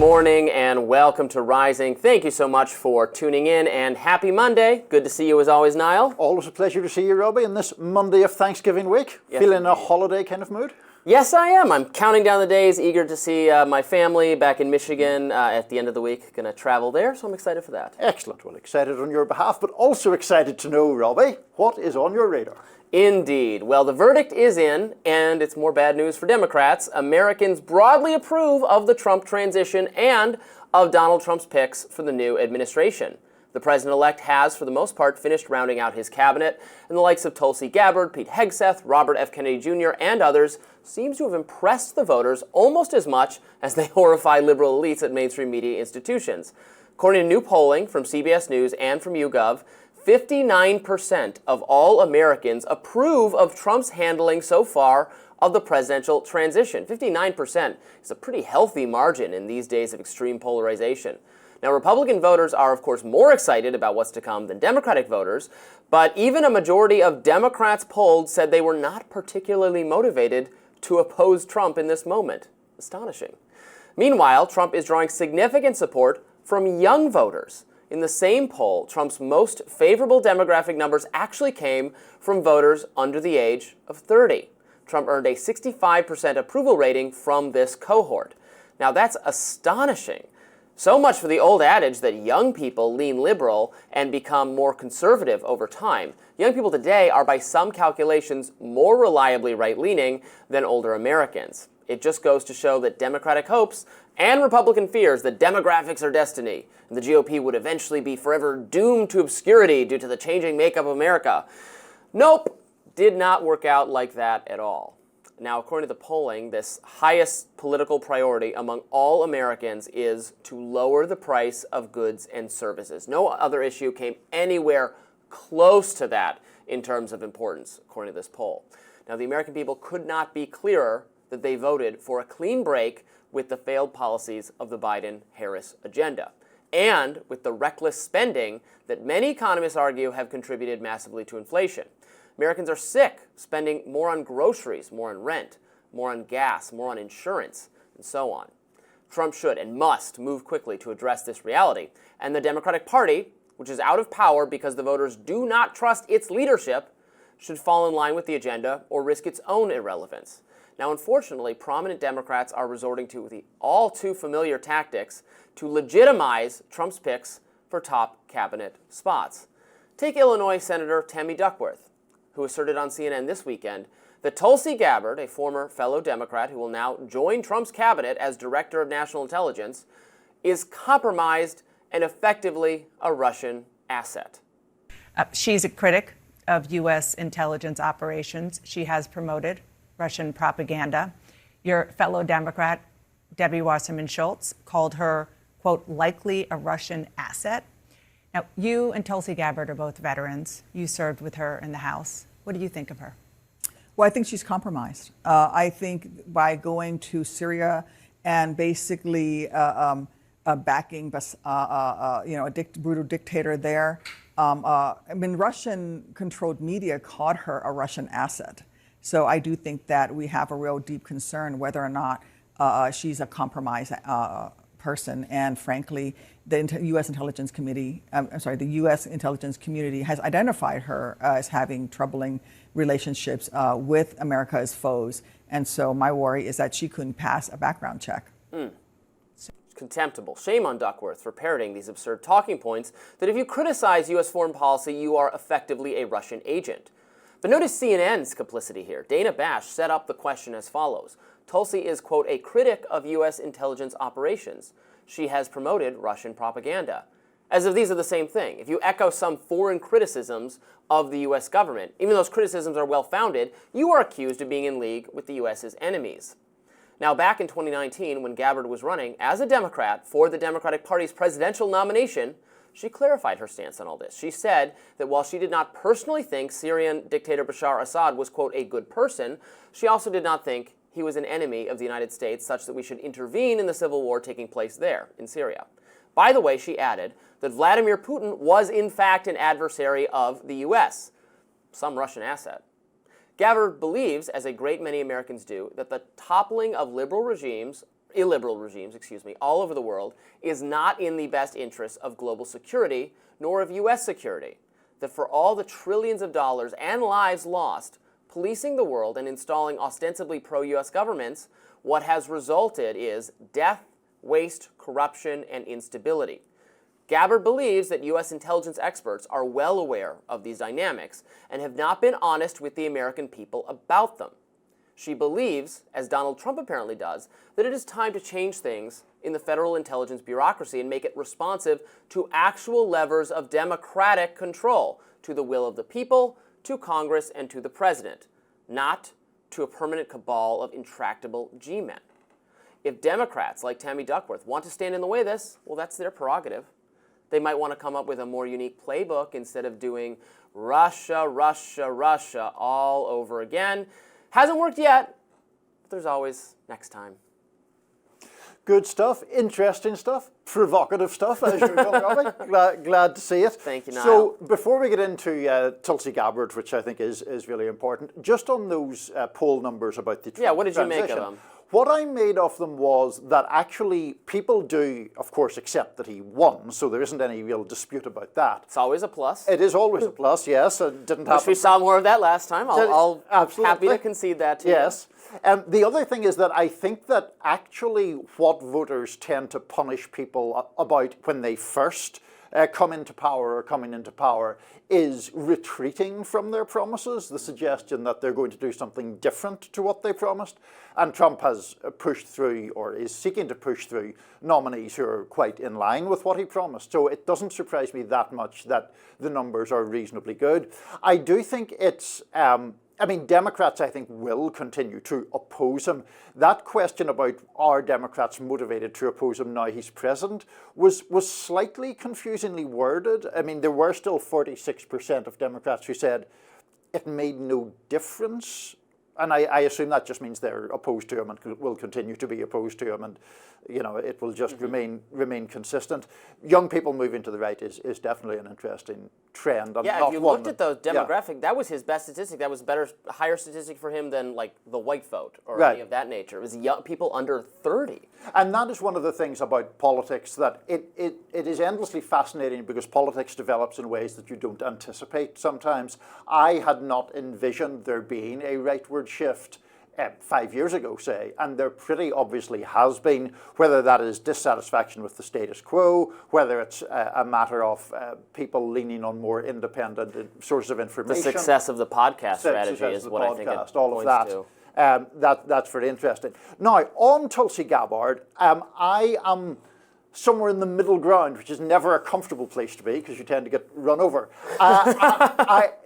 morning and welcome to Rising. Thank you so much for tuning in and happy Monday. Good to see you as always, Niall. Always a pleasure to see you, Robby, in this Monday of Thanksgiving week. Yes, Feeling a holiday kind of mood? Yes, I am. I'm counting down the days, eager to see my family back in Michigan at the end of the week. Going to travel there, so I'm excited for that. Excellent. Well, excited on your behalf, but also excited to know, Robby, what is on your radar? Indeed. Well, the verdict is in, and it's more bad news for Democrats. Americans broadly approve of the Trump transition and of Donald Trump's picks for the new administration. The president-elect has, for the most part, finished rounding out his cabinet, and the likes of Tulsi Gabbard, Pete Hegseth, Robert F. Kennedy Jr., and others seems to have impressed the voters almost as much as they horrify liberal elites at mainstream media institutions. According to new polling from CBS News and from YouGov, 59% of all Americans approve of Trump's handling so far of the presidential transition. 59% is a pretty healthy margin in these days of extreme polarization. Now, Republican voters are, of course, more excited about what's to come than Democratic voters, but even a majority of Democrats polled said they were not particularly motivated to oppose Trump in this moment. Astonishing. Meanwhile, Trump is drawing significant support from young voters. In the same poll, Trump's most favorable demographic numbers actually came from voters under the age of 30. Trump earned a 65% approval rating from this cohort. Now, that's astonishing. So much for the old adage that young people lean liberal and become more conservative over time. Young people today are, by some calculations, more reliably right-leaning than older Americans. It just goes to show that Democratic hopes and Republican fears that demographics are destiny and the GOP would eventually be forever doomed to obscurity due to the changing makeup of America. Nope, did not work out like that at all. Now, according to the polling, this highest political priority among all Americans is to lower the price of goods and services. No other issue came anywhere close to that in terms of importance, according to this poll. Now, the American people could not be clearer that they voted for a clean break with the failed policies of the Biden-Harris agenda, and with the reckless spending that many economists argue have contributed massively to inflation. Americans are sick spending more on groceries, more on rent, more on gas, more on insurance, and so on. Trump should and must move quickly to address this reality, and the Democratic Party, which is out of power because the voters do not trust its leadership, should fall in line with the agenda or risk its own irrelevance. Now, unfortunately, prominent Democrats are resorting to the all too familiar tactics to legitimize Trump's picks for top cabinet spots. Take Illinois Senator Tammy Duckworth, who asserted on CNN this weekend that Tulsi Gabbard, a former fellow Democrat who will now join Trump's cabinet as Director of National Intelligence, is compromised and effectively a Russian asset. She's a critic of U.S. intelligence operations. She has promoted Russian propaganda. Your fellow Democrat, Debbie Wasserman Schultz, called her, quote, likely a Russian asset. Now, you and Tulsi Gabbard are both veterans. You served with her in the House. What do you think of her? Well, I think she's compromised. I think by going to Syria and basically backing a brutal dictator there, Russian-controlled media called her a Russian asset. So I do think that we have a real deep concern whether or not she's a compromised person. And frankly, the U.S. Intelligence Committee, the U.S. intelligence community has identified her as having troubling relationships with America's foes. And so my worry is that she couldn't pass a background check. Contemptible. Shame on Duckworth for parroting these absurd talking points that if you criticize U.S. foreign policy, you are effectively a Russian agent. But notice CNN's complicity here. Dana Bash set up the question as follows. Tulsi is, quote, a critic of U.S. intelligence operations. She has promoted Russian propaganda. As if these are the same thing. If you echo some foreign criticisms of the U.S. government, even those criticisms are well-founded, you are accused of being in league with the U.S.'s enemies. Now, back in 2019, when Gabbard was running as a Democrat for the Democratic Party's presidential nomination, she clarified her stance on all this. She said that while she did not personally think Syrian dictator Bashar Assad was, quote, a good person, she also did not think he was an enemy of the United States such that we should intervene in the civil war taking place there in Syria. By the way, she added that Vladimir Putin was in fact an adversary of the U.S., some Russian asset. Gabbard believes, as a great many Americans do, that the toppling of liberal regimes all over the world, is not in the best interests of global security, nor of U.S. security. That for all the trillions of dollars and lives lost, policing the world and installing ostensibly pro-U.S. governments, what has resulted is death, waste, corruption, and instability. Gabbard believes that U.S. intelligence experts are well aware of these dynamics and have not been honest with the American people about them. She believes, as Donald Trump apparently does, that it is time to change things in the federal intelligence bureaucracy and make it responsive to actual levers of democratic control, to the will of the people, to Congress, and to the president, not to a permanent cabal of intractable G-men. If Democrats like Tammy Duckworth want to stand in the way of this, well, that's their prerogative. They might want to come up with a more unique playbook instead of doing Russia, Russia, Russia all over again. Hasn't worked yet, but there's always next time. Good stuff, interesting stuff, provocative stuff, as usual, Robby. Glad to see it. Thank you, Niall. So before we get into Tulsi Gabbard, which I think is really important, just on those poll numbers about the what did you make of transition, them? What I made of them was that actually people do, of course, accept that he won, so there isn't any real dispute about that. It's always a plus. It is always a plus, yes. It didn't happen. Wish we saw more of that last time. I'll Absolutely. happy to concede that to you. Yes. The other thing is that I think that actually what voters tend to punish people about when they first come into power or coming into power is retreating from their promises, the suggestion that they're going to do something different to what they promised. And Trump has pushed through, or is seeking to push through, nominees who are quite in line with what he promised. So it doesn't surprise me that much that the numbers are reasonably good. I do think it's Democrats, I think, will continue to oppose him. That question about are Democrats motivated to oppose him now he's president was slightly confusingly worded. I mean, there were still 46% of Democrats who said it made no difference. And I assume that just means they're opposed to him and will continue to be opposed to him, and it will just remain consistent. Young people moving to the right is definitely an interesting trend. And if you looked at the demographic, that was his best statistic. That was a higher statistic for him than like the white vote or any of that nature. It was young people under 30. And that is one of the things about politics, that it is endlessly fascinating because politics develops in ways that you don't anticipate sometimes. I had not envisioned there being a rightward shift 5 years ago, say, and there pretty obviously has been, whether that is dissatisfaction with the status quo, whether it's a matter of people leaning on more independent sources of information. The success of the podcast strategy is what I think it all of that. that. That's very interesting. Now, on Tulsi Gabbard, I am somewhere in the middle ground, which is never a comfortable place to be because you tend to get run over.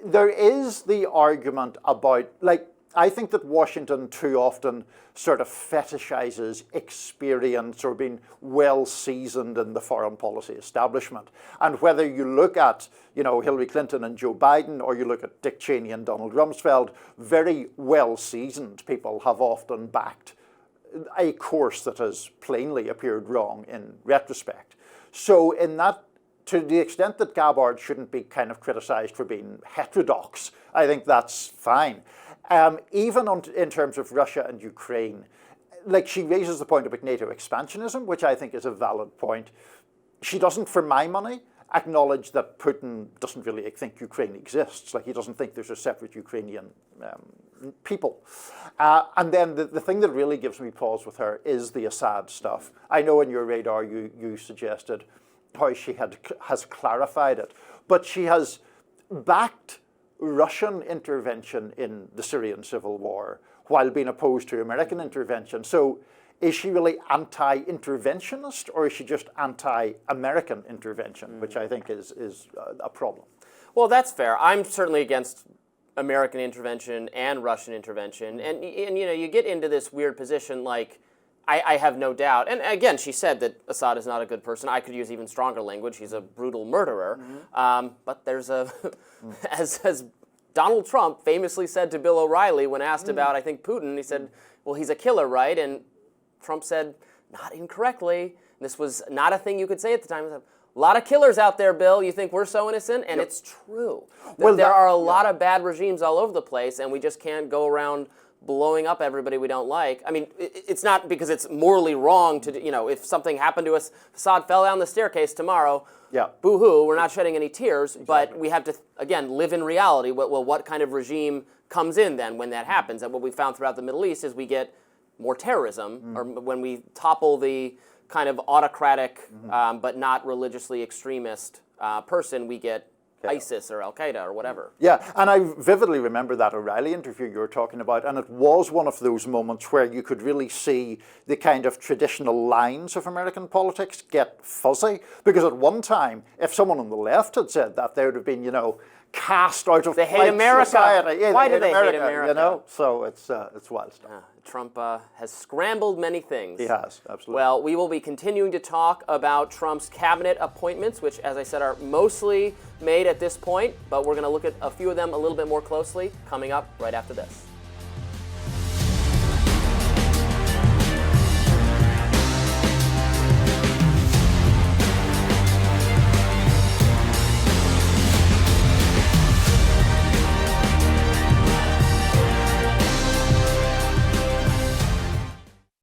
There is the argument about, I think that Washington too often sort of fetishizes experience or being well seasoned in the foreign policy establishment. And whether you look at, Hillary Clinton and Joe Biden, or you look at Dick Cheney and Donald Rumsfeld, very well seasoned people have often backed a course that has plainly appeared wrong in retrospect. So in that, to the extent that Gabbard shouldn't be kind of criticized for being heterodox, I think that's fine. Even in terms of Russia and Ukraine, she raises the point about NATO expansionism, which I think is a valid point. She doesn't, for my money, acknowledge that Putin doesn't really think Ukraine exists. He doesn't think there's a separate Ukrainian people. And then the thing that really gives me pause with her is the Assad stuff. I know in your radar you suggested how she has clarified it, but she has backed Russian intervention in the Syrian civil war while being opposed to American intervention. So is she really anti-interventionist, or is she just anti-American intervention, which I think is a problem? Well, that's fair. I'm certainly against American intervention and Russian intervention. And you get into this weird position I have no doubt. And again, she said that Assad is not a good person. I could use even stronger language. He's a brutal murderer. But there's as Donald Trump famously said to Bill O'Reilly when asked about, I think, Putin, he said, well, he's a killer, right? And Trump said, not incorrectly. This was not a thing you could say at the time. A lot of killers out there, Bill. You think we're so innocent? And it's true. Well, there are a lot of bad regimes all over the place, and we just can't go around blowing up everybody we don't like. I mean, it's not because it's morally wrong to, if something happened to us, Assad fell down the staircase tomorrow, boo-hoo, we're not shedding any tears, but we have to, again, live in reality. Well, what kind of regime comes in then when that happens? And what we found throughout the Middle East is we get more terrorism, or when we topple the kind of autocratic but not religiously extremist person, we get ISIS or Al-Qaeda or whatever. Yeah, and I vividly remember that O'Reilly interview you were talking about, and it was one of those moments where you could really see the kind of traditional lines of American politics get fuzzy, because at one time, if someone on the left had said that, there would have been, cast out of they hate America. society. Yeah, Why do they hate America? So it's wild stuff. Trump has scrambled many things. He has, absolutely. Well, we will be continuing to talk about Trump's cabinet appointments, which, as I said, are mostly made at this point, but we're going to look at a few of them a little bit more closely coming up right after this.